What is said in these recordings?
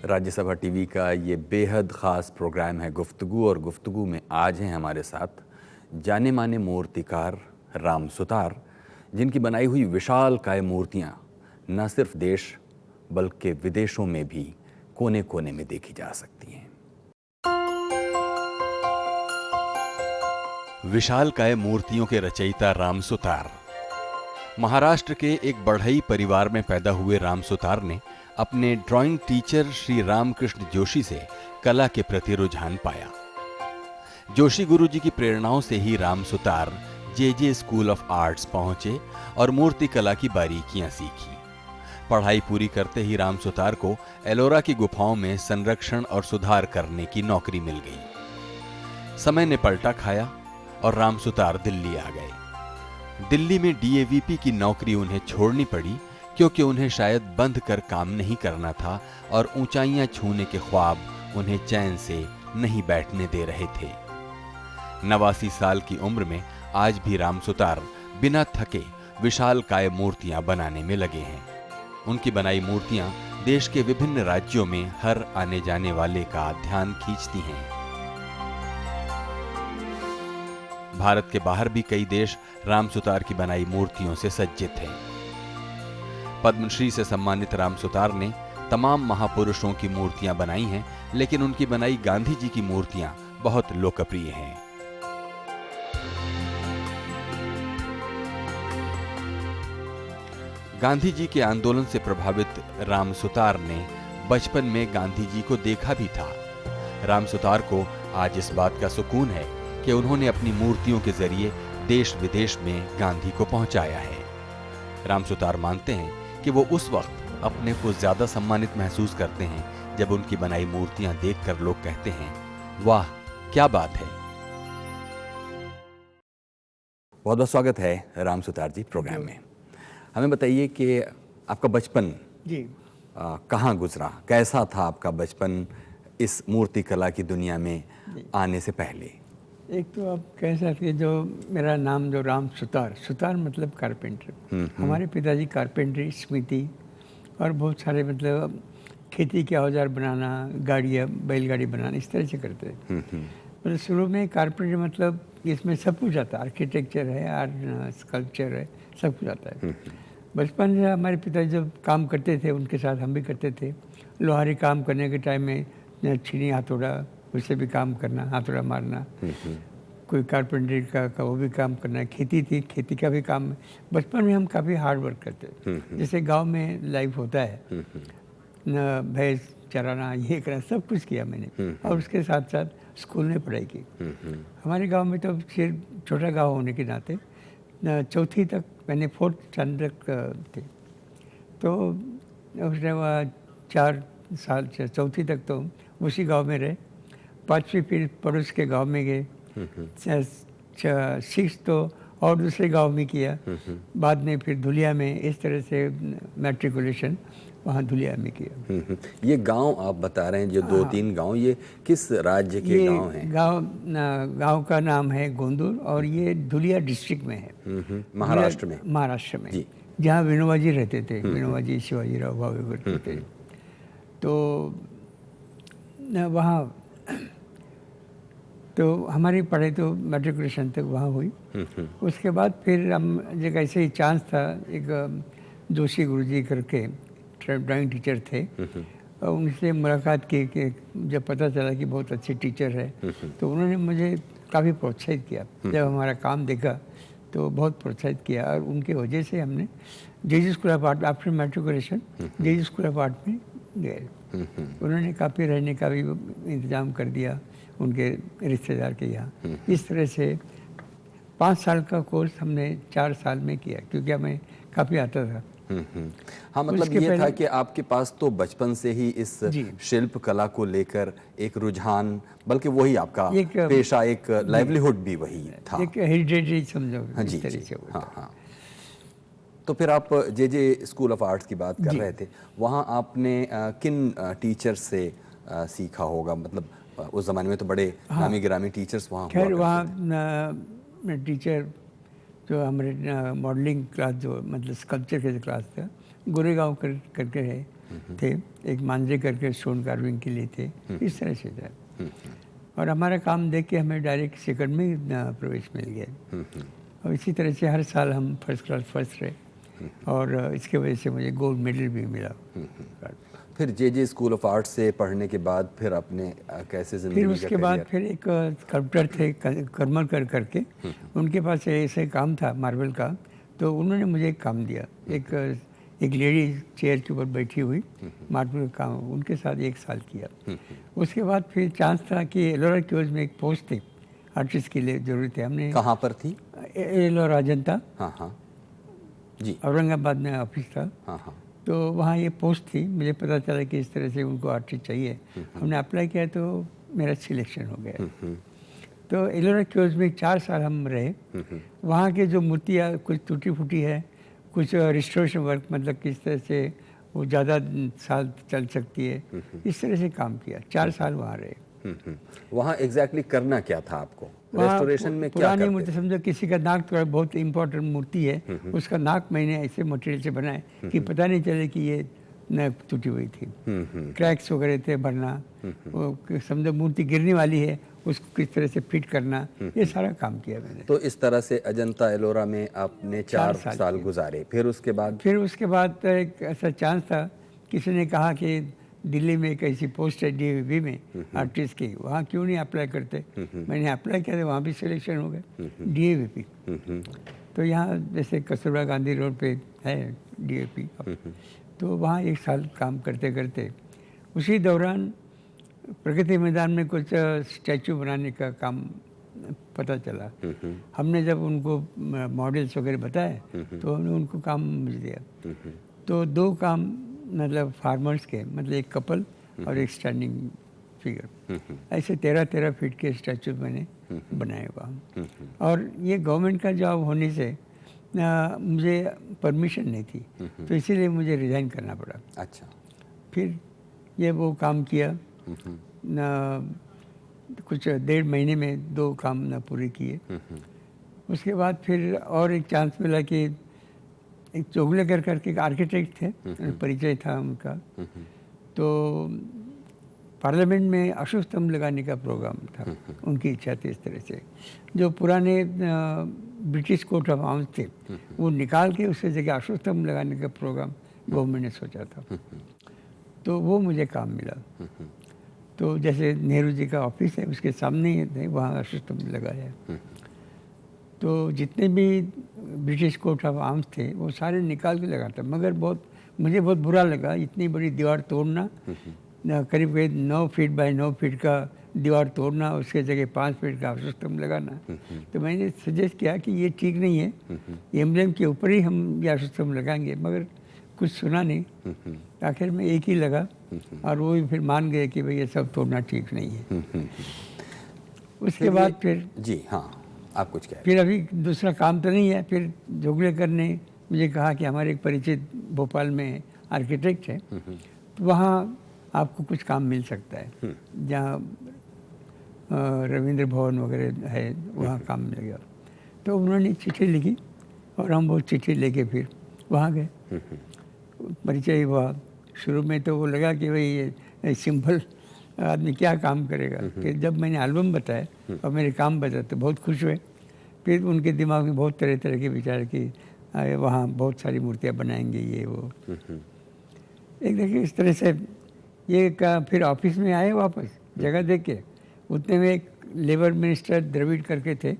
Rajya Sabha TV का ये बेहद ख़ास प्रोग्राम है गुफ्तगू, और गुफ्तगू में आज हैं हमारे साथ जाने माने मूर्तिकार राम सुतार, जिनकी बनाई हुई विशालकाय मूर्तियाँ न सिर्फ देश बल्कि विदेशों में भी कोने कोने में देखी जा सकती हैं। विशालकाय मूर्तियों के रचयिता राम सुतार। महाराष्ट्र के एक बढ़ई परिवार में पैदा हुए राम सुतार ने अपने ड्राइंग टीचर श्री रामकृष्ण जोशी से कला के प्रति रुझान पाया। जोशी गुरुजी की प्रेरणाओं से ही राम सुतार जे स्कूल ऑफ आर्ट्स पहुंचे और मूर्ति कला की बारीकियां सीखी। पढ़ाई पूरी करते ही राम सुतार को एलोरा की गुफाओं में संरक्षण और सुधार करने की नौकरी मिल गई। समय ने पलटा खाया और राम सुतार दिल्ली आ गए। दिल्ली में डीएवीपी की नौकरी उन्हें छोड़नी पड़ी क्योंकि उन्हें शायद बंध कर काम नहीं करना था और ऊंचाइयां छूने के ख्वाब उन्हें चैन से नहीं बैठने दे रहे थे। 89 साल की उम्र में आज भी राम सुतार बिना थके विशालकाय मूर्तियां बनाने में लगे हैं। उनकी बनाई मूर्तियां देश के विभिन्न राज्यों में हर आने जाने वाले का ध्यान खींचती हैं। भारत के बाहर भी कई देश राम सुतार की बनाई मूर्तियों से सज्जित हैं। पद्मश्री से सम्मानित राम सुतार ने तमाम महापुरुषों की मूर्तियां बनाई हैं, लेकिन उनकी बनाई गांधी जी की मूर्तियां बहुत लोकप्रिय हैं। गांधी जी के आंदोलन से प्रभावित राम सुतार ने बचपन में गांधी जी को देखा भी था। राम सुतार को आज इस बात का सुकून है कि उन्होंने अपनी मूर्तियों के जरिए देश विदेश में गांधी को पहुंचाया है। राम सुतार मानते हैं कि वो उस वक्त अपने को ज्यादा सम्मानित महसूस करते हैं जब उनकी बनाई मूर्तियां देखकर लोग कहते हैं, वाह क्या बात है। बहुत बहुत स्वागत है राम सुतार जी प्रोग्राम में। हमें बताइए कि आपका बचपन जी कहाँ गुजरा, कैसा था आपका बचपन इस मूर्ति कला की दुनिया में आने से पहले? एक तो आप कह सकते हैं जो मेरा नाम जो राम सुतार, सुतार मतलब कारपेंटर। हमारे पिताजी कारपेंटरी, स्मिति और बहुत सारे मतलब खेती के औजार बनाना, गाड़ियाँ, बैलगाड़ी बनाना, इस तरह से करते थे। मतलब शुरू में कारपेंटरी मतलब इसमें सब कुछ आता है, आर्किटेक्चर है, आर्ट स्कल्पचर है, सब कुछ आता है। बचपन में हमारे पिताजी जब काम करते थे उनके साथ हम भी करते थे। लोहारी काम करने के टाइम में छीनी हथौड़ा, उससे भी काम करना, हथौड़ा मारना, कोई कारपेंटरी का वो भी काम करना। खेती थी, खेती का भी काम। बचपन में हम काफ़ी हार्ड वर्क करते, जैसे गांव में लाइफ होता है न, भैंस चराना, ये करना, सब कुछ किया मैंने। और उसके साथ साथ स्कूल में पढ़ाई की। हमारे गांव में तो सिर्फ छोटा गांव होने के नाते चौथी तक, मैंने 4th स्टैंडर्ड तक थे, तो उसने वह 4 साल चौथी तक तो उसी गांव में रहे। 5वीं फिर पड़ोस के गांव में गए। 6th तो और दूसरे गांव में किया। बाद में फिर धुलिया में, इस तरह से मैट्रिकुलेशन वहाँ धुलिया में किया। ये गांव आप बता रहे हैं जो 2-3 गांव, ये किस राज्य के गांव हैं? गांव का नाम है गोंदूर और ये धुलिया डिस्ट्रिक्ट में है, महाराष्ट्र में। महाराष्ट्र में, जहाँ विनोबा जी रहते थे। विनोबा जी, शिवाजीराव भावे करते थे, तो वहाँ तो हमारी पढ़ाई तो मैट्रिकुलेशन तक वहाँ हुई। उसके बाद फिर हम जब ऐसे ही चांस था, एक जोशी गुरुजी करके ड्राइंग टीचर थे, और उनसे मुलाकात की कि जब पता चला कि बहुत अच्छे टीचर है, तो उन्होंने मुझे काफ़ी प्रोत्साहित किया। जब हमारा काम देखा तो बहुत प्रोत्साहित किया, और उनके वजह से हमने J school of art, after matriculation J school of art में गए। उन्होंने काफ़ी रहने का भी इंतज़ाम कर दिया उनके रिश्तेदार के यहाँ। इस तरह से 5 साल का कोर्स हमने 4 साल में किया, क्योंकि हमें काफ़ी आता था। हाँ, मतलब ये था कि आपके पास तो बचपन से ही इस शिल्प कला को लेकर एक रुझान, बल्कि वही आपका पेशा, एक लाइवलीहुड भी वही था, एक हेरिडेटरी समझो। हाँ जी, हाँ हाँ। तो फिर आप जे स्कूल ऑफ आर्ट्स की बात कर रहे थे, वहाँ आपने किन टीचर्स से सीखा होगा? मतलब उस ज़माने में तो बड़े नामी गिरामी टीचर्स वहाँ खैर वहाँ टीचर जो हमारे मॉडलिंग क्लास, जो मतलब स्कल्पचर के क्लास था, गोरेगांव करके है, थे, एक मांजरे करके स्टोन कार्विंग के लिए थे, इस तरह से था। और हमारा काम देख के हमें डायरेक्ट सेकंड में ही प्रवेश मिल गया। और इसी तरह से हर साल हम फर्स्ट क्लास फर्स्ट रहे, और इसके वजह से मुझे गोल्ड मेडल भी मिला। फिर जे स्कूल ऑफ आर्ट से पढ़ने के बाद फिर आपने कैसे जिंदगी फिर का उसके बाद फिर एक स्कल्पटर थे करमलकर करके, उनके पास ऐसे काम था मार्बल का, तो उन्होंने मुझे एक काम दिया। एक लेडी चेयर के ऊपर बैठी हुई मार्बल का काम उनके साथ 1 साल किया। उसके बाद फिर चांस था कि एलोरा क्योज में एक पोस्ट थी, आर्टिस्ट के लिए ज़रूरत है। हमने कहाँ पर थी? एलोरा अजंता, हाँ हाँ जी, औरंगाबाद में ऑफिस था। हाँ हाँ, तो वहाँ ये पोस्ट थी, मुझे पता चला कि इस तरह से उनको आर्टिस्ट चाहिए। हमने अप्लाई किया तो मेरा सिलेक्शन हो गया। तो एलोरा क्योज में 4 साल हम रहे। वहाँ के जो मूर्तियाँ कुछ टूटी फूटी है, कुछ रिस्टोरेशन वर्क, मतलब किस तरह से वो ज़्यादा साल चल सकती है, इस तरह से काम किया। 4 साल वहाँ रहे। वहाँ एग्जैक्टली करना क्या था आपको? वहाँ रेस्टोरेशन में क्या पुरानी करते मूर्ति, समझो किसी का नाक तो बहुत इंपॉर्टेंट मूर्ति है, उसका नाक मैंने ऐसे मटेरियल से बनाए कि पता नहीं चले कि ये न टूटी हुई थी। क्रैक्स वगैरह थे भरना, वो समझो मूर्ति गिरने वाली है, उसको किस तरह से फिट करना, ये सारा काम किया मैंने। तो इस तरह से अजंता एलोरा में आपने 4 साल गुजारे। फिर उसके बाद एक ऐसा चांस था, किसी ने कहा कि दिल्ली में एक ऐसी पोस्ट है डीएवी में आर्टिस्ट की, वहाँ क्यों नहीं अप्लाई करते। मैंने अप्लाई किया, वहाँ भी सिलेक्शन हो गया डीएवी। तो यहाँ जैसे कस्तूरबा गांधी रोड पे है डीएवी, तो वहाँ 1 साल काम करते करते उसी दौरान प्रगति मैदान में कुछ स्टैचू बनाने का काम पता चला। हमने जब उनको मॉडल्स वगैरह बताए तो हमने उनको काम मुझे दिया। तो 2 काम, मतलब फार्मर्स के, मतलब एक कपल और एक स्टैंडिंग फिगर, ऐसे 13-13 फीट के स्टैचू मैंने बनाए वहाँ। और ये गवर्नमेंट का जॉब होने से मुझे परमिशन नहीं थी, तो इसीलिए मुझे रिज़ाइन करना पड़ा। अच्छा, फिर ये वो काम किया न, कुछ 1.5 महीने में 2 काम न पूरे किए। उसके बाद फिर और एक चांस मिला कि एक चोगलेकर करके एक आर्किटेक्ट थे, परिचय था उनका। तो पार्लियामेंट में अशोक स्तंभ लगाने का प्रोग्राम था, उनकी इच्छा थी इस तरह से। जो पुराने ब्रिटिश कोट ऑफ आर्म्स थे वो निकाल के उसके जगह अशोक स्तंभ लगाने का प्रोग्राम गवर्नमेंट ने सोचा था। तो वो मुझे काम मिला। तो जैसे नेहरू जी का ऑफिस है उसके सामने ही थे, वहाँ अशोक स्तंभ लगाया। तो जितने भी ब्रिटिश कोट ऑफ आर्म्स थे वो सारे निकाल के लगाता, मगर मुझे बहुत बुरा लगा इतनी बड़ी दीवार तोड़ना, करीब 9 फीट बाय 9 फीट का दीवार तोड़ना, उसके जगह 5 फीट का अशोक स्तंभ लगाना। तो मैंने सजेस्ट किया कि ये ठीक नहीं है, एम्ब्लेम के ऊपर ही हम ये अशोक स्तंभ लगाएंगे, मगर कुछ सुना नहीं। आखिर में एक ही लगा और वो भी फिर मान गए कि भाई ये सब तोड़ना ठीक नहीं है। उसके बाद फिर जी हाँ, आप कुछ कहें? फिर अभी दूसरा काम तो नहीं है। फिर जोगलेकर ने मुझे कहा कि हमारे एक परिचित भोपाल में आर्किटेक्ट है, तो वहाँ आपको कुछ काम मिल सकता है, जहाँ रविंद्र भवन वगैरह है, वहाँ काम मिल गया। तो उन्होंने चिट्ठी लिखी और हम वो चिट्ठी लेके फिर वहाँ गए। परिचय हुआ। शुरू में तो वो लगा कि भाई ये सिंपल आदमी क्या काम करेगा। फिर जब मैंने एल्बम बताया और मेरे काम बताया तो बहुत खुश हुए। फिर उनके दिमाग में बहुत तरह तरह के विचार कि वहाँ बहुत सारी मूर्तियाँ बनाएंगे ये वो। एक देखिए इस तरह से ये का फिर ऑफिस में आए वापस जगह देख के। उतने में एक लेबर मिनिस्टर द्रविड़ करके थे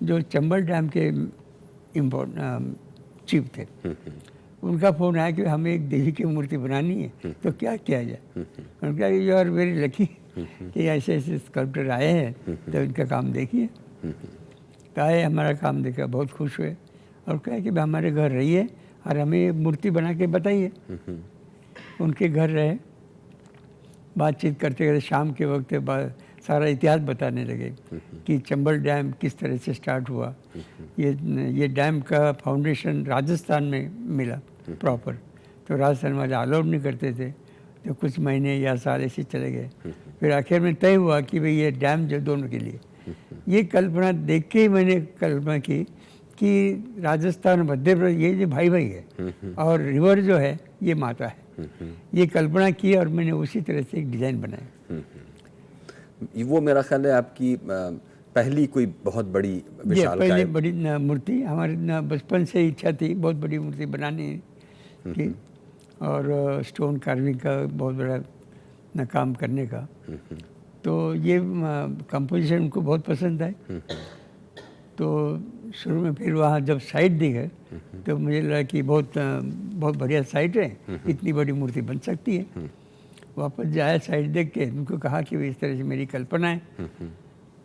जो चंबल डैम के चीफ थे। उनका फ़ोन आया कि हमें एक देवी की मूर्ति बनानी है, तो क्या किया जाए। उन्होंने कहा यू आर वेरी लकी कि ऐसे ऐसे स्कल्पटर आए हैं, तो इनका काम देखिए। तो आए, हमारा काम देखा, बहुत खुश हुए और कहा कि हमारे घर रहिए और हमें मूर्ति बना के बताइए। उनके घर रहे, बातचीत करते करते शाम के वक्त सारा इतिहास बताने लगे कि चंबल डैम किस तरह से स्टार्ट हुआ। ये डैम का फाउंडेशन राजस्थान में मिला प्रॉपर, तो राजस्थान वाले अलाउड नहीं करते थे, तो कुछ महीने या साल ऐसे चले गए। फिर आखिर में तय हुआ कि भाई ये डैम जो दोनों के लिए। ये कल्पना देख के ही मैंने कल्पना की कि राजस्थान मध्य प्रदेश ये जो भाई भाई है और रिवर जो है ये माता है। ये कल्पना की और मैंने उसी तरह से एक डिज़ाइन बनाया। वो मेरा ख्याल है आपकी पहली कोई बहुत बड़ी विशालकाय पहली बड़ी मूर्ति। हमारी बचपन से इच्छा थी बहुत बड़ी मूर्ति बनाने की और स्टोन कार्विंग का बहुत बड़ा काम करने का। तो ये कंपोजिशन उनको बहुत पसंद है। तो शुरू में फिर वहाँ जब साइट दी है तो मुझे लगा कि बहुत बढ़िया साइट है, इतनी बड़ी मूर्ति बन सकती है। वापस जाया साइट देख के उनको कहा कि इस तरह से मेरी कल्पना है।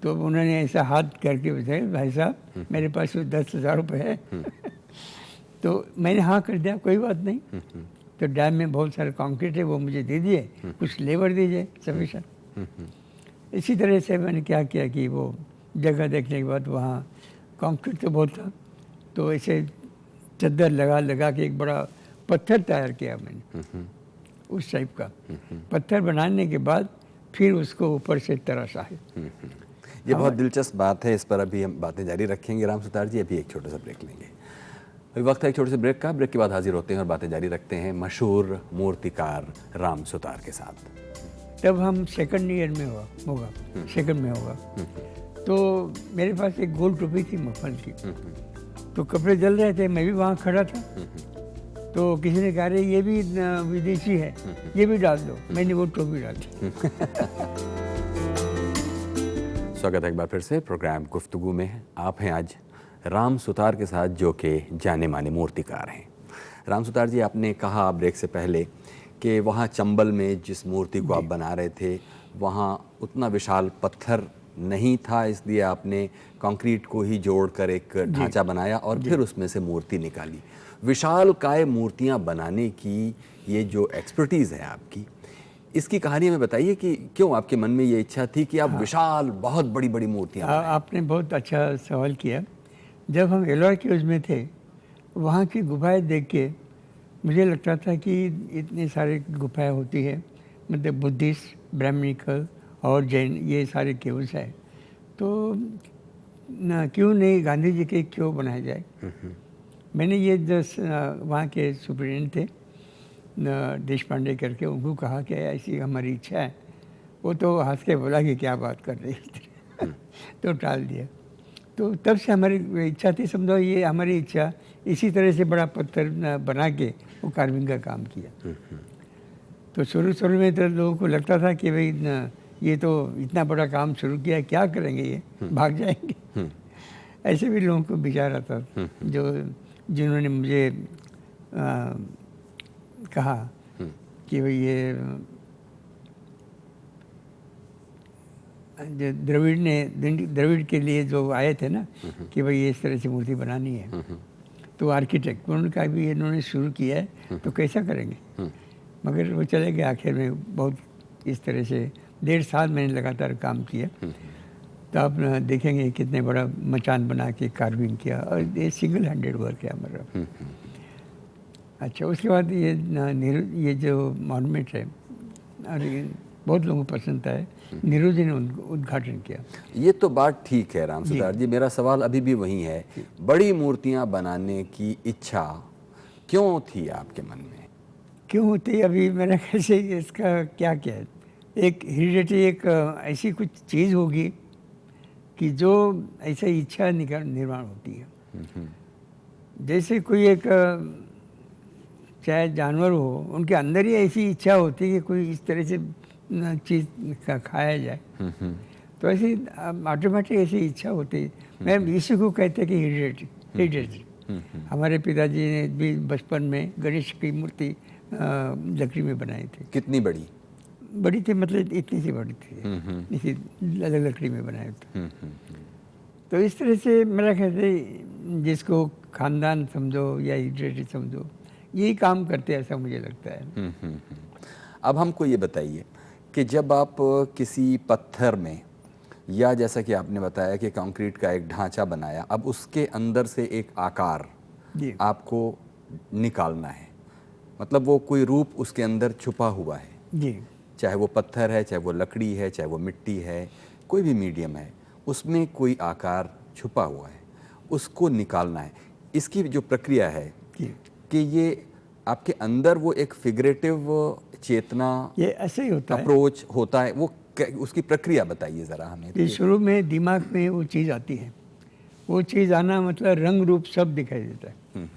तो उन्होंने ऐसा हाथ करके बताया, भाई साहब मेरे पास 10,000 रुपये है। तो मैंने हाँ कर दिया, कोई बात नहीं। तो डैम में बहुत सारे कंक्रीट है वो मुझे दे दिए, कुछ लेबर दीजिए सफिशेंट। इसी तरह से मैंने क्या किया कि वो जगह देखने के बाद वहाँ कंक्रीट तो बहुत था, तो ऐसे चद्दर लगा के एक बड़ा पत्थर तैयार किया मैंने उस टाइप का। पत्थर बनाने के बाद फिर उसको ऊपर से तराशा है। ये बहुत दिलचस्प बात है, इस पर अभी हम बातें जारी रखेंगे राम सुतार जी। अभी एक छोटा सा ब्रेक लेंगे। अभी वक्त है एक छोटे से ब्रेक का। ब्रेक के बाद हाजिर होते हैं और बातें जारी रखते हैं मशहूर मूर्तिकार राम सुतार के साथ। तब हम सेकंड ईयर में होगा सेकंड में होगा। तो मेरे पास एक गोल टोपी थी मफल की, तो कपड़े जल रहे थे, मैं भी वहाँ खड़ा था। तो किसी ने कहा ये भी विदेशी है, ये भी डाल दो। मैंने वो टोपी डाल दी। स्वागत है एक बार फिर से प्रोग्राम गुफ्तगू में। आप हैं आज राम सुतार के साथ जो कि जाने माने मूर्तिकार हैं। राम सुतार जी, आपने कहा ब्रेक से पहले कि वहाँ चंबल में जिस मूर्ति को आप बना रहे थे वहाँ उतना विशाल पत्थर नहीं था, इसलिए आपने कंक्रीट को ही जोड़कर एक ढांचा बनाया और फिर उसमें से मूर्ति निकाली। विशालकाय मूर्तियाँ बनाने की ये जो एक्सपर्टीज़ है आपकी, इसकी कहानी हमें बताइए कि क्यों आपके मन में ये इच्छा थी कि आप विशाल बहुत बड़ी बड़ी मूर्तियाँ बनाएं? आपने बहुत अच्छा सवाल किया। जब हम एलोरा केव्स में थे, वहाँ की गुफाएं देख के मुझे लगता था कि इतनी सारी गुफाएं होती है, मतलब बुद्धिस्ट, ब्राह्मणिकल और जैन, ये सारे केव्स हैं, तो ना क्यों नहीं गांधी जी के क्यों बनाया जाए। मैंने ये वहाँ के सुप्रिटेंडेंट थे देश पांडे करके, उनको कहा कि ऐसी हमारी इच्छा है। वो तो हंस के बोला कि क्या बात कर रही है। तो टाल दिया। तो तब से हमारी इच्छा थी, समझो ये हमारी इच्छा, इसी तरह से बड़ा पत्थर बना के वो कार्विंग का काम किया। तो शुरू में तो लोगों को लगता था कि भाई ये तो इतना बड़ा काम शुरू किया, क्या करेंगे, ये भाग जाएंगे। ऐसे भी लोगों को विचार आता जिन्होंने मुझे कहा कि भाई ये जो द्रविड़ के लिए जो आए थे ना कि भाई ये इस तरह से मूर्ति बनानी है, तो आर्किटेक्ट उन्होंने कहा भी इन्होंने शुरू किया है तो कैसा करेंगे। मगर वो चले गए। आखिर में बहुत इस तरह से 1.5 साल मैंने लगातार काम किया। तो आप देखेंगे कितने बड़ा मचान बना के कार्विंग किया, और ये सिंगल हैंडेड वर्क है हमारा। अच्छा, उसके बाद ये जो मॉन्यूमेंट है और बहुत लोगों को पसंद आए, नेहरू जी ने उनको उद्घाटन किया। ये तो बात ठीक है राम सुतार जी, मेरा सवाल अभी भी वही है, बड़ी मूर्तियां बनाने की इच्छा क्यों थी आपके मन में? क्यों होती, अभी मेरा कैसे इसका क्या है, एक हेरिडिटी, एक ऐसी कुछ चीज़ होगी कि जो ऐसा इच्छा निर्माण होती है। जैसे कोई एक चाहे जानवर हो, उनके अंदर ही ऐसी इच्छा होती है कि कोई इस तरह से चीज़ खाया जाए, तो ऐसी ऑटोमेटिक ऐसी इच्छा होती है। मैं इसी को कहते हैं कि हेरिडिटी। हमारे पिताजी ने भी बचपन में गणेश की मूर्ति लकड़ी में बनाई थी। कितनी बड़ी? बड़ी थी, मतलब इतनी सी बड़ी थी, इसी अलग लकड़ी में बनाए थे। तो इस तरह से मेरा ख्याल है जिसको खानदान समझो या हेरिडिटी समझो, यही काम करते हैं, ऐसा मुझे लगता है। अब हमको ये बताइए कि जब आप किसी पत्थर में, या जैसा कि आपने बताया कि कंक्रीट का एक ढांचा बनाया, अब उसके अंदर से एक आकार आपको निकालना है, मतलब वो कोई रूप उसके अंदर छुपा हुआ है जी, चाहे वो पत्थर है, चाहे वो लकड़ी है, चाहे वो मिट्टी है, कोई भी मीडियम है, उसमें कोई आकार छुपा हुआ है उसको निकालना है, इसकी जो प्रक्रिया है जी। कि ये आपके अंदर वो एक फिगरेटिव चेतना, ये ऐसे ही होता है अप्रोच होता है, वो उसकी प्रक्रिया बताइए ज़रा हमें। कि शुरू में दिमाग में वो चीज़ आती है, वो चीज़ आना मतलब रंग रूप सब दिखाई देता है।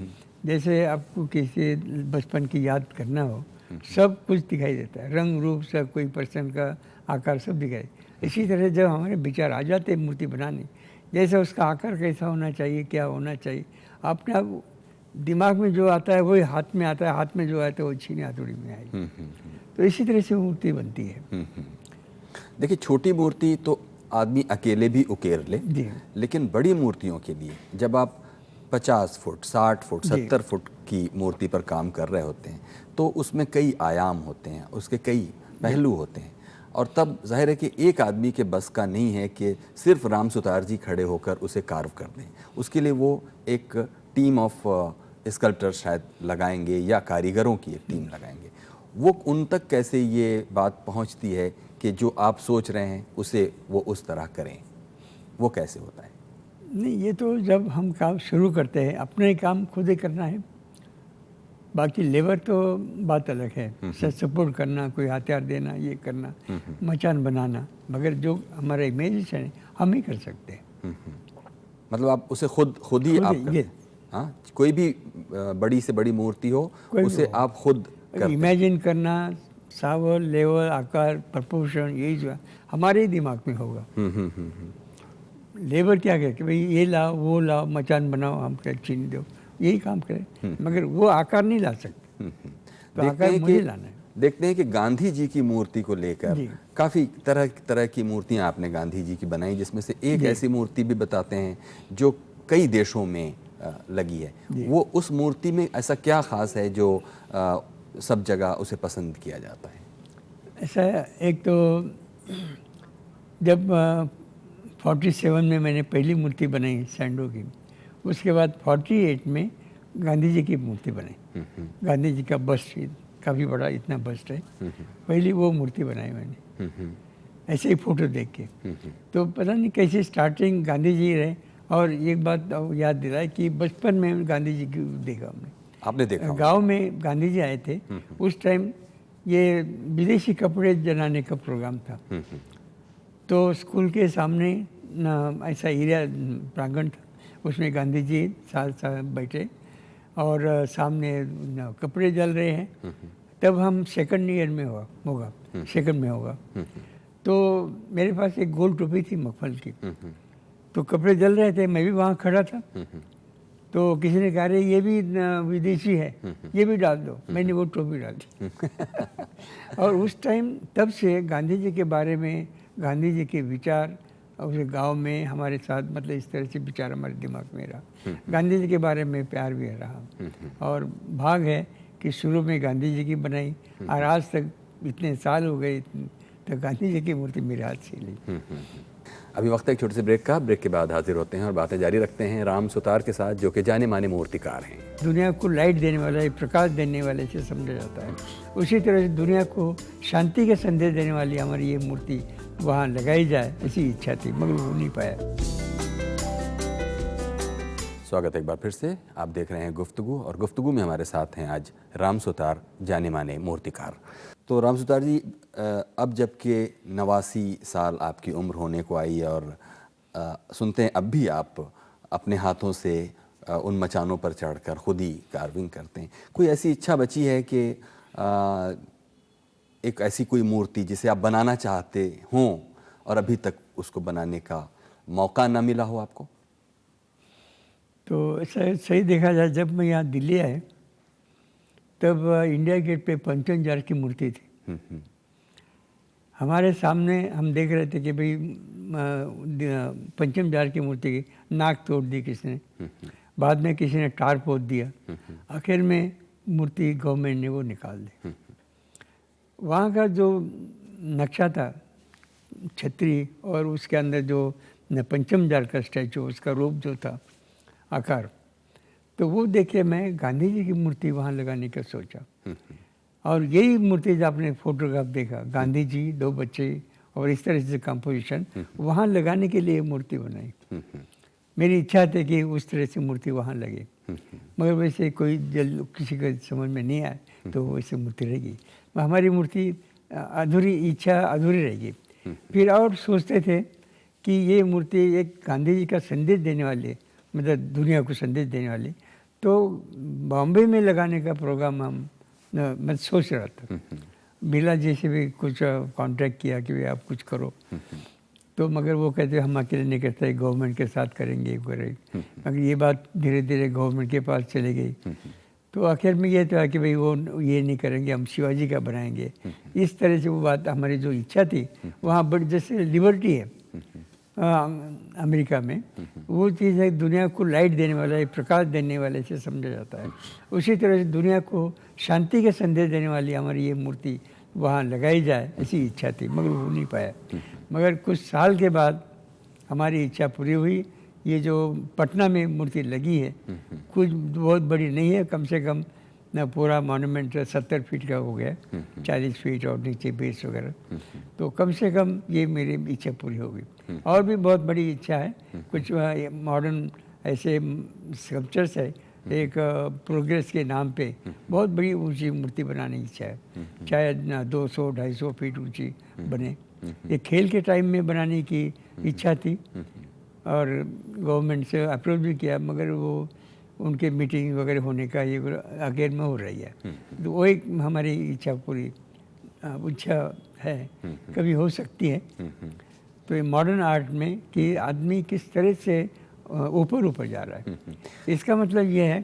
जैसे आपको किसी बचपन की याद करना हो, सब कुछ दिखाई देता है, रंग रूप सब, कोई पर्सन का आकार सब दिखाई। इसी तरह जब हमारे विचार आ जाते हैं मूर्ति बनाने, जैसे उसका आकार कैसा होना चाहिए, क्या होना चाहिए, अपने आप दिमाग में जो आता है वही हाथ में आता है, हाथ में जो आता है वो छीने हथौड़ी में आएगी। तो इसी तरह से मूर्ति बनती है। देखिए, छोटी मूर्ति तो आदमी अकेले भी उकेर ले, जी। लेकिन बड़ी मूर्तियों के लिए जब आप 50 फुट, 60 फुट, 70 फुट की मूर्ति पर काम कर रहे होते हैं तो उसमें कई आयाम होते हैं, उसके कई पहलू होते हैं, और तब जाहिर है कि एक आदमी के बस का नहीं है कि सिर्फ राम सुतार जी खड़े होकर उसे कार्व कर दें। उसके लिए वो एक टीम ऑफ स्कल्प्टर शायद लगाएंगे या कारीगरों की एक टीम लगाएंगे। वो उन तक कैसे ये बात पहुंचती है कि जो आप सोच रहे हैं उसे वो उस तरह करें, वो कैसे होता है? नहीं, ये तो जब हम काम शुरू करते हैं, अपने काम खुद ही करना है, बाकी लेबर तो बात अलग है, सपोर्ट करना, कोई हथियार देना, ये करना, मचान बनाना, मगर जो हमारा इमेजिनेशन है हम ही कर सकते हैं। मतलब आप उसे खुद ही आप करते हैं? हाँ, कोई भी बड़ी से बड़ी मूर्ति हो उसे आप खुद करते हैं? इमेजिन करना, सावर, लेवल, आकार, प्रपोर्शन, यही जो हमारे ही दिमाग में होगा। लेबर क्या कहे कि भाई ये लाओ, वो लाओ, मचान बनाओ, हम क्या चीनी दो, यही काम करें, मगर वो आकार नहीं ला सकते। तो आकार मुझे लाना है। देखते हैं कि गांधी जी की मूर्ति को लेकर काफ़ी तरह की मूर्तियां आपने गांधी जी की बनाई, जिसमें से एक ऐसी मूर्ति भी बताते हैं जो कई देशों में लगी है। वो उस मूर्ति में ऐसा क्या खास है जो सब जगह उसे पसंद किया जाता है? ऐसा एक तो जब 47 में मैंने पहली मूर्ति बनाई सैंडो की, उसके बाद 48 में गांधी जी की मूर्ति बनाई। गांधी जी का बस्ट, काफ़ी बड़ा इतना बस्ट है, पहली वो मूर्ति बनाई मैंने, ऐसे ही फोटो देख के। तो पता नहीं कैसे स्टार्टिंग गांधी जी रहे, और एक बात याद दिलाए कि बचपन में गांधी जी की देखा हमने। आपने देखा? गांव में गांधी जी आए थे, उस टाइम ये विदेशी कपड़े जलाने का प्रोग्राम था। तो स्कूल के सामने ऐसा एरिया प्रांगण था, उसमें गांधी जी साथ बैठे और सामने कपड़े जल रहे हैं। तब हम सेकंड ईयर में होगा, सेकंड में होगा। तो मेरे पास एक गोल टोपी थी मखमल की, तो कपड़े जल रहे थे, मैं भी वहाँ खड़ा था। तो किसी ने कहा रे ये भी विदेशी है, ये भी डाल दो, मैंने वो टोपी डाल दी। और उस टाइम तब से गांधी जी के बारे में, गांधी जी के विचार, और उस गांव में हमारे साथ मतलब इस तरह से विचार हमारे दिमाग में रहा। गांधी जी के बारे में प्यार भी रहा, और भाग है कि शुरू में गांधी जी की बनाई, और आज तक इतने साल हो गए तो गांधी जी की मूर्ति मेरे हाथ से ली। अभी वक्त है एक छोटे से ब्रेक का। ब्रेक के बाद हाजिर होते हैं और बातें जारी रखते हैं राम सुतार के साथ, जो कि जाने माने मूर्तिकार हैं। दुनिया को लाइट देने वाला, प्रकाश देने वाले से समझा जाता है, उसी तरह से दुनिया को शांति का संदेश देने वाली हमारी ये मूर्ति वहाँ लगाई जाए, ऐसी इच्छा थी, मगर हो नहीं पाया। स्वागत है एक बार फिर से। आप देख रहे हैं गुफ्तगू, और गुफ्तगू में हमारे साथ हैं आज राम सुतार, जाने माने मूर्तिकार। तो राम सुतार जी, अब जबकि 89 साल आपकी उम्र होने को आई, और सुनते हैं अब भी आप अपने हाथों से उन मचानों पर चढ़कर खुद ही कार्विंग करते हैं, कोई ऐसी इच्छा बची है कि एक ऐसी कोई मूर्ति जिसे आप बनाना चाहते हों और अभी तक उसको बनाने का मौका ना मिला हो आपको? तो सही देखा जाए, जब मैं यहाँ दिल्ली आए तब इंडिया गेट पे पंचम जार की मूर्ति थी। हमारे सामने हम देख रहे थे कि भाई पंचम जार की मूर्ति की नाक तोड़ दी किसी ने, बाद में किसी ने टार पोत दिया, आखिर में मूर्ति गवर्नमेंट ने वो निकाल दी। वहाँ का जो नक्शा था छतरी, और उसके अंदर जो पंचम जार का स्टैचू, उसका रूप जो था, आकार, तो वो देखे मैं गांधी जी की मूर्ति वहाँ लगाने का सोचा। और यही मूर्ति जो आपने फोटोग्राफ देखा, गांधी जी, 2 बच्चे, और इस तरह से कंपोजिशन वहाँ लगाने के लिए मूर्ति बनाई। मेरी इच्छा थी कि उस तरह से मूर्ति वहाँ लगे, मगर वैसे कोई किसी को समझ में नहीं आए तो वैसे मूर्ति रहेगी। हमारी मूर्ति अधूरी इच्छा अधूरी रहेगी। फिर और सोचते थे कि ये मूर्ति एक गांधी जी का संदेश देने वाली है, मतलब दुनिया को संदेश देने वाली, तो बॉम्बे में लगाने का प्रोग्राम मैं सोच रहा था। बिरला जी से भी कुछ कांटेक्ट किया कि भाई आप कुछ करो, तो मगर वो कहते हम अकेले नहीं करते, गवर्नमेंट के साथ करेंगे मगर ये बात धीरे धीरे गवर्नमेंट के पास चली गई। तो आखिर में ये था कि भाई वो ये नहीं करेंगे, हम शिवाजी का बनाएंगे। इस तरह से वो बात, हमारी जो इच्छा थी वहाँ बड़ी, जैसे लिबर्टी है अमेरिका में, वो चीज़ है दुनिया को लाइट देने वाला है, प्रकाश देने वाले से समझा जाता है। उसी तरह से दुनिया को शांति के संदेश देने वाली हमारी ये मूर्ति वहाँ लगाई जाए, ऐसी इच्छा थी, मगर वो नहीं पाया। मगर कुछ साल के बाद हमारी इच्छा पूरी हुई। ये जो पटना में मूर्ति लगी है, कुछ बहुत बड़ी नहीं है, कम से कम ना पूरा मॉन्यूमेंट 70 फीट का हो गया, 40 फीट और नीचे बेस वगैरह, तो कम से कम ये मेरी इच्छा पूरी हो गई। और भी बहुत बड़ी इच्छा है, कुछ मॉडर्न ऐसे स्कल्पचर्स है, एक प्रोग्रेस के नाम पे बहुत बड़ी ऊंची मूर्ति बनाने की इच्छा है, शायद 200-250 फीट ऊंची बने। ये खेल के टाइम में बनाने की इच्छा थी और गवर्नमेंट से अप्रोच भी किया, मगर वो उनके मीटिंग वगैरह होने का ये अगेन में हो रही है। तो वो एक हमारी इच्छा पूरी इच्छा है, कभी हो सकती है। तो ये मॉडर्न आर्ट में कि आदमी किस तरह से ऊपर ऊपर जा रहा है, इसका मतलब ये है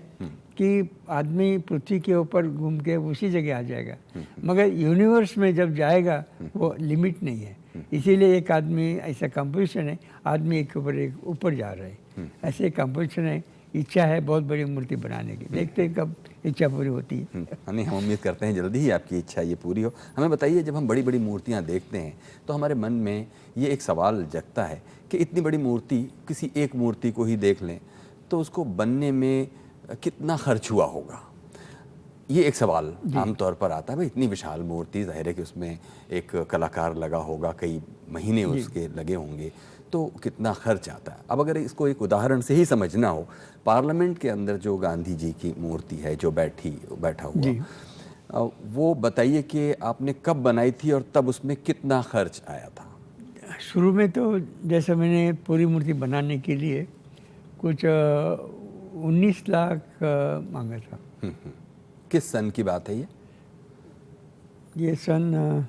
कि आदमी पृथ्वी के ऊपर घूम के उसी जगह आ जाएगा, मगर यूनिवर्स में जब जाएगा वो लिमिट नहीं है। इसीलिए एक आदमी ऐसा कंपोजिशन है, आदमी एक ऊपर एक ऊपर जा रहा है, ऐसे कंपोजिशन है। इच्छा है बहुत बड़ी मूर्ति बनाने की, देखते हैं कब इच्छा पूरी होती है। नहीं, हम उम्मीद करते हैं जल्दी ही आपकी इच्छा ये पूरी हो। हमें बताइए, जब हम बड़ी बड़ी मूर्तियाँ देखते हैं तो हमारे मन में ये एक सवाल जगता है कि इतनी बड़ी मूर्ति, किसी एक मूर्ति को ही देख लें तो उसको बनने में कितना खर्च हुआ होगा, ये एक सवाल आमतौर पर आता है। भाई इतनी विशाल मूर्ति, जाहिर है कि उसमें एक कलाकार लगा होगा, कई महीने उसके लगे होंगे, तो कितना खर्च आता है। अब अगर इसको एक उदाहरण से ही समझना हो, पार्लियामेंट के अंदर जो गांधी जी की मूर्ति है जो बैठा हुआ, वो बताइए कि आपने कब बनाई थी और तब उसमें कितना खर्च आया था? शुरू में तो जैसे मैंने पूरी मूर्ति बनाने के लिए कुछ 19 लाख मांगा था। किस सन की बात है ये सन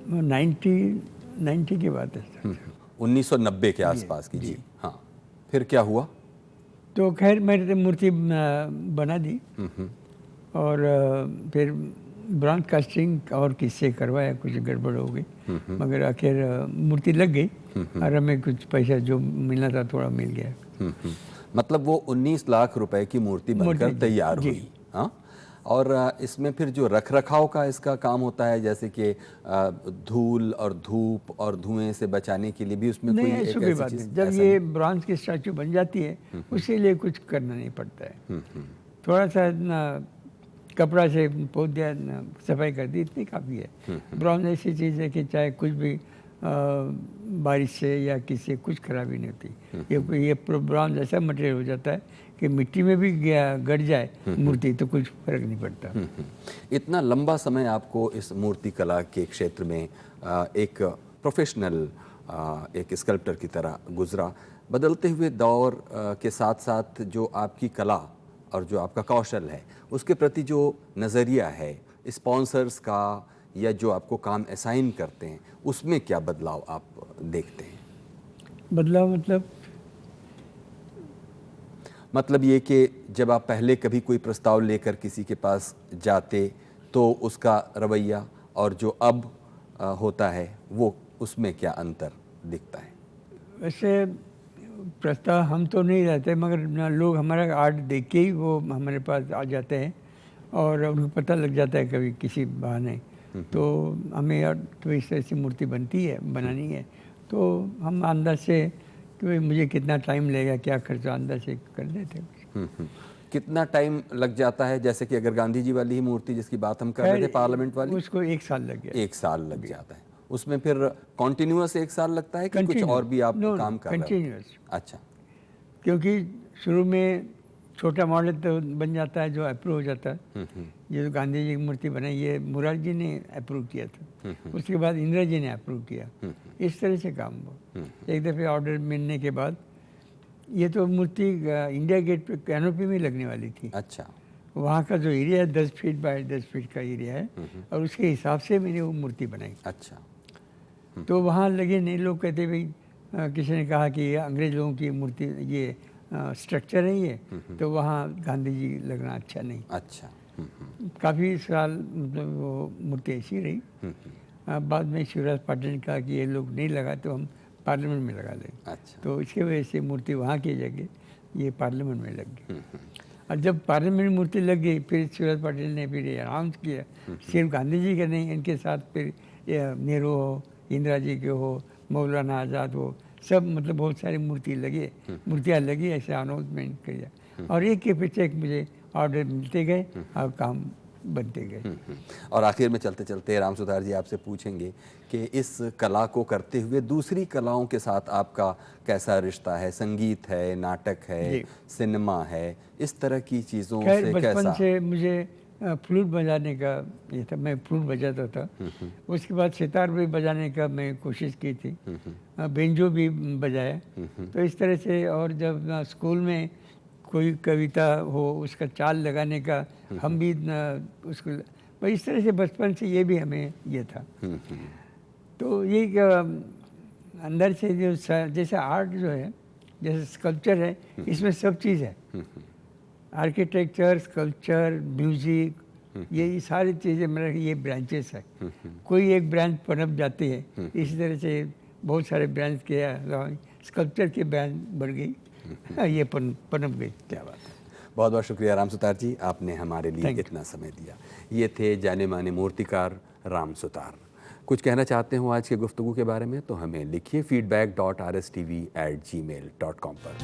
90 की बात है, 1990 के आसपास की। जी हाँ, फिर क्या हुआ? तो खैर मैंने मूर्ति बना दी और फिर ब्रॉन्ज कास्टिंग और किससे करवाया, कुछ गड़बड़ हो गई, मगर आखिर मूर्ति लग गई और हमें कुछ पैसा जो मिलना था थोड़ा मिल गया। मतलब वो 19 लाख रुपए की मूर्ति बनकर तैयार हुई। हाँ, और इसमें फिर जो रख रखाव का इसका काम होता है, जैसे कि धूल और धूप और धुएं से बचाने के लिए भी उसमें कोई एक ऐसी बात चीज? नहीं, जब ये ब्रॉन्ज की स्टैचू बन जाती है उसी लिए कुछ करना नहीं पड़ता है, थोड़ा सा कपड़ा से पोंछ दिया, सफाई कर दी, इतनी काफ़ी है। ब्रॉन्ज ऐसी चीज़ है कि चाहे कुछ भी बारिश से या किसी कुछ खराबी नहीं होती। ये ब्रॉन्ज ऐसा मटेरियल हो जाता है कि मिट्टी में भी गड़ जाए मूर्ति तो कुछ फर्क नहीं पड़ता। इतना लंबा समय आपको इस मूर्ति कला के क्षेत्र में एक प्रोफेशनल एक स्कल्प्टर की तरह गुजरा। बदलते हुए दौर के साथ साथ जो आपकी कला और जो आपका कौशल है उसके प्रति जो नज़रिया है स्पॉन्सर्स का या जो आपको काम असाइन करते हैं, उसमें क्या बदलाव आप देखते हैं? बदलाव मतलब ये कि जब आप पहले कभी कोई प्रस्ताव लेकर किसी के पास जाते तो उसका रवैया और जो अब होता है वो, उसमें क्या अंतर दिखता है? वैसे प्रस्ताव हम तो नहीं रहते, मगर लोग हमारा आर्ट देख के ही वो हमारे पास आ जाते हैं और उनको पता लग जाता है कभी किसी बहाने, तो हमें यार तो इस ऐसी मूर्ति बनती है, बनानी है, तो हम अंदाज से कि भाई मुझे कितना टाइम लगेगा, क्या खर्चा, अंदाज से कर देते हैं। कितना टाइम लग जाता है? जैसे कि अगर गांधी जी वाली ही मूर्ति जिसकी बात हम कर रहे थे, पार्लियामेंट वाली, उसको 1 साल लग गया। 1 साल लग जाता है। उसमें फिर कॉन्टिन्यूअस 1 साल लगता है कि कुछ और भी आप काम कर रहे हो? कंटिन्यूअस। अच्छा। क्योंकि शुरू में छोटा मॉडल तो बन जाता है जो अप्रूव हो जाता है। ये जो गांधी जी की मूर्ति बनाई ये मुरार जी ने अप्रूव किया था, उसके बाद इंदिरा जी ने अप्रूव किया। इस तरह से काम हुआ। एक दफ़े ऑर्डर मिलने के बाद ये तो मूर्ति इंडिया गेट पे कैनोपी में लगने वाली थी। अच्छा। वहाँ का जो एरिया है 10 फीट बाय 10 फीट का एरिया है और उसके हिसाब से मैंने वो मूर्ति बनाई। अच्छा। तो वहाँ लगे नहीं, लोग कहते भाई किसी ने कहा कि ये अंग्रेज लोगों की मूर्ति ये स्ट्रक्चर है ये, तो वहाँ गांधी जी लगना अच्छा नहीं। अच्छा। काफ़ी साल मतलब वो मूर्ति ऐसी रही। बाद में शिवराज पाटिल ने कहा कि ये लोग नहीं लगा तो हम पार्लियामेंट में लगा लें। अच्छा। तो इसके वजह से मूर्ति वहाँ की जगह ये पार्लियामेंट में लग गई। और जब पार्लियामेंट में मूर्ति लग गई फिर शिवराज पाटिल ने फिर ये अनाउंस किया, सिर्फ गांधी जी का नहीं, इनके साथ फिर नेहरू हो, इंदिरा जी के हो, मौलाना आज़ाद हो, सब मतलब बहुत सारी मूर्तियाँ लगी, ऐसे अनाउंसमेंट किया। और एक के पीछे एक मुझे ऑर्डर मिलते गए और काम बनते गए। और आखिर में चलते चलते राम सुतार जी आपसे पूछेंगे कि इस कला को करते हुए दूसरी कलाओं के साथ आपका कैसा रिश्ता है? संगीत है, नाटक है, सिनेमा है, इस तरह की चीज़ों से कैसा? बचपन से मुझे फ्लूट बजाने का ये था, मैं फ्लूट बजाता था। उसके बाद सितार भी बजाने का मैं कोशिश की थी, बेंजो भी बजाया। तो इस तरह से, और जब स्कूल में कोई कविता हो उसका चाल लगाने का हम भी उसको इस तरह से बचपन से ये भी हमें ये था। तो ये अंदर से जो जैसे आर्ट जो है, जैसे स्कल्पचर है, इसमें सब चीज़ है। आर्किटेक्चर, स्कल्पचर, म्यूजिक, ये सारी चीज़ें मेरा ये ब्रांचेस है। कोई एक ब्रांच पनप जाती है, इसी तरह से बहुत सारे ब्रांच के स्कल्पचर की ब्रांच बढ़ गई, ये पनप गई। क्या बात है। बहुत बहुत शुक्रिया राम सुतार जी, आपने हमारे लिए इतना समय दिया। ये थे जाने माने मूर्तिकार राम सुतार। कुछ कहना चाहते हो आज के गुफ्तगू के बारे में तो हमें लिखिए feedback.rstv@gmail.com पर।